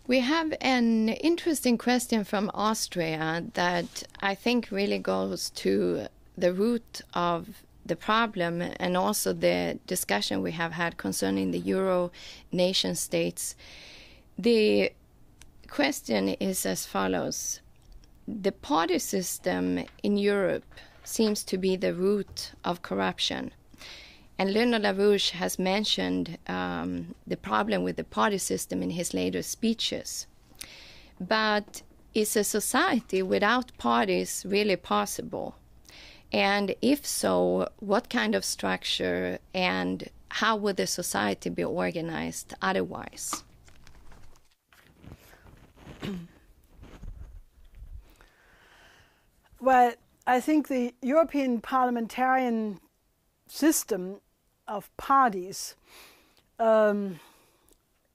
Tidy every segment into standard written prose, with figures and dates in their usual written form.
We have an interesting question from Austria that I think really goes to the root of the problem and also the discussion we have had concerning the Euro nation states. The question is as follows. The party system in Europe seems to be the root of corruption. And LaRouche has mentioned the problem with the party system in his later speeches. But is a society without parties really possible? And if so, what kind of structure and how would the society be organized otherwise? Well, I think the European parliamentarian system of parties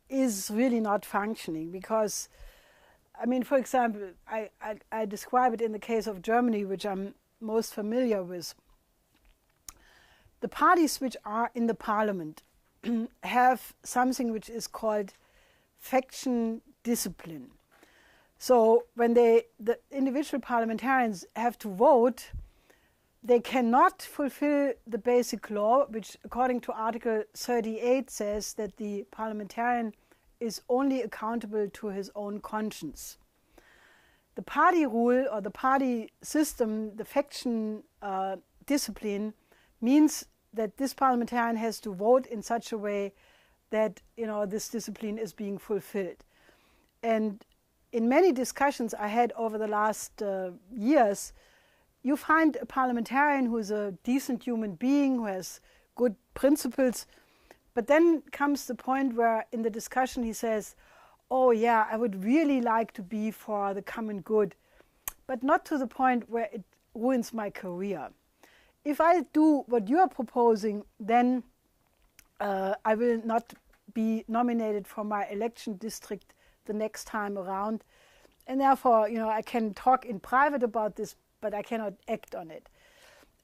is really not functioning because, I mean, for example, I describe it in the case of Germany, which I'm most familiar with. The parties which are in the parliament have something which is called faction discipline. So when the individual parliamentarians have to vote, they cannot fulfill the basic law, which according to Article 38 says that the parliamentarian is only accountable to his own conscience. The party rule or the party system, the faction discipline, means that this parliamentarian has to vote in such a way that this discipline is being fulfilled. And in many discussions I had over the last years, you find a parliamentarian who is a decent human being, who has good principles, but then comes the point where in the discussion he says, oh yeah, I would really like to be for the common good, but not to the point where it ruins my career. If I do what you are proposing, then I will not be nominated for my election district the next time around. And therefore, I can talk in private about this, but I cannot act on it.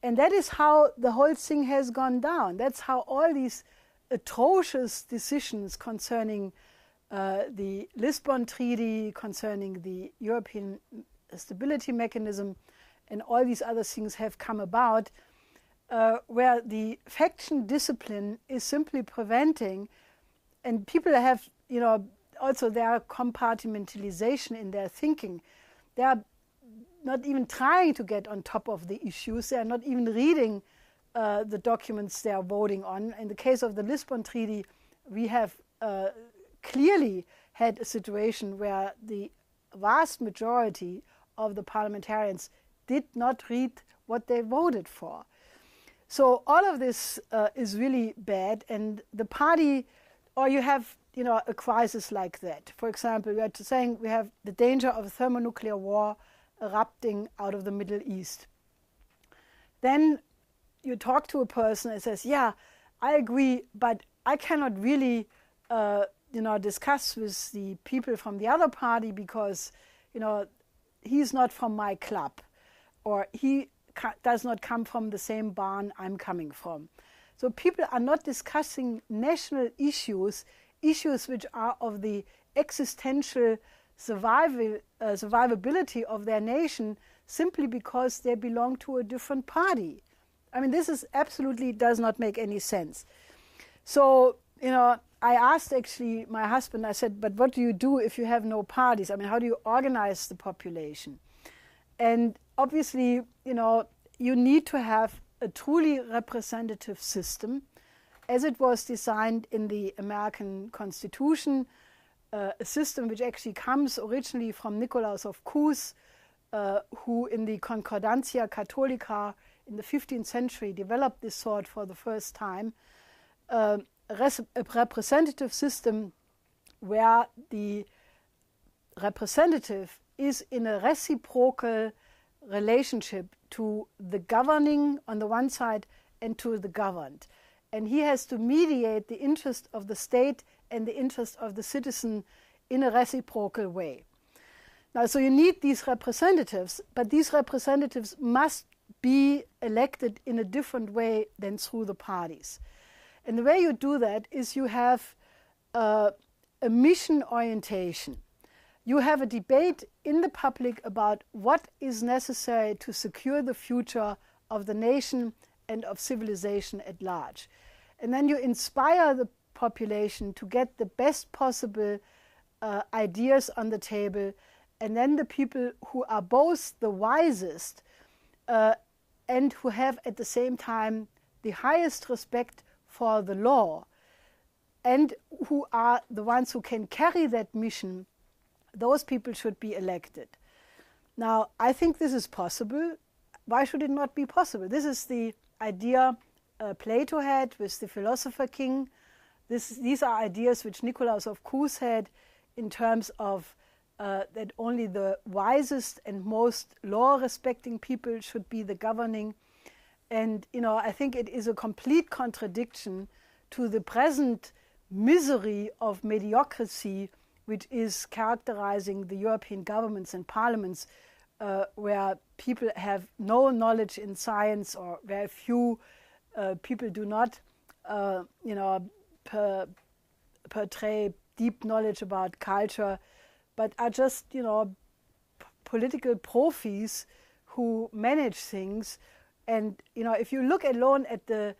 And that is how the whole thing has gone down. That's how all these atrocious decisions concerning the Lisbon Treaty, concerning the European Stability Mechanism, and all these other things have come about, where the faction discipline is simply preventing, and people have, also their compartmentalization in their thinking. They are not even trying to get on top of the issues. They are not even reading the documents they are voting on. In the case of the Lisbon Treaty, we have clearly had a situation where the vast majority of the parliamentarians did not read what they voted for. So all of this is really bad, and the party, or you have a crisis like that. For example, we are saying we have the danger of a thermonuclear war erupting out of the Middle East. Then you talk to a person and says, yeah, I agree, but I cannot really discuss with the people from the other party because he's not from my club, or he does not come from the same barn I'm coming from. So people are not discussing national issues which are of the existential survivability of their nation simply because they belong to a different party. I mean, this is absolutely does not make any sense. So, I asked actually my husband, I said, but what do you do if you have no parties? I mean, how do you organize the population? And obviously, you need to have a truly representative system, as it was designed in the American Constitution, a system which actually comes originally from Nicolaus of Cues, who in the Concordancia Catholica in the 15th century developed this sort for the first time, a representative system where the representative is in a reciprocal relationship to the governing on the one side and to the governed. And he has to mediate the interest of the state and the interest of the citizen in a reciprocal way. Now, so you need these representatives, but these representatives must be elected in a different way than through the parties. And the way you do that is you have a mission orientation. you have a debate in the public about what is necessary to secure the future of the nation and of civilization at large. And then you inspire the population to get the best possible ideas on the table, and then the people who are both the wisest and who have at the same time the highest respect for the law, and who are the ones who can carry that mission, those people should be elected. Now, I think this is possible. Why should it not be possible? This is the idea Plato had with the philosopher king. These are ideas which Nicolaus of Cus had in terms of that only the wisest and most law-respecting people should be the governing. And, I think it is a complete contradiction to the present misery of mediocrity which is characterizing the European governments and parliaments, where people have no knowledge in science, or very few people do not, portray deep knowledge about culture, but are just, political profis who manage things. And, if you look alone at the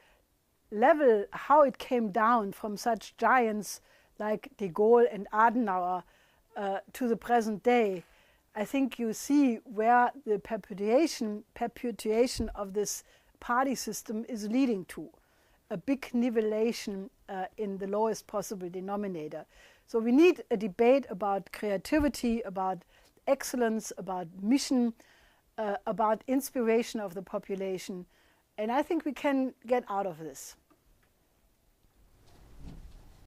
level, how it came down from such giants like de Gaulle and Adenauer to the present day, I think you see where the perpetuation of this party system is leading to. A big nivellation in the lowest possible denominator. So we need a debate about creativity, about excellence, about mission, about inspiration of the population. And I think we can get out of this.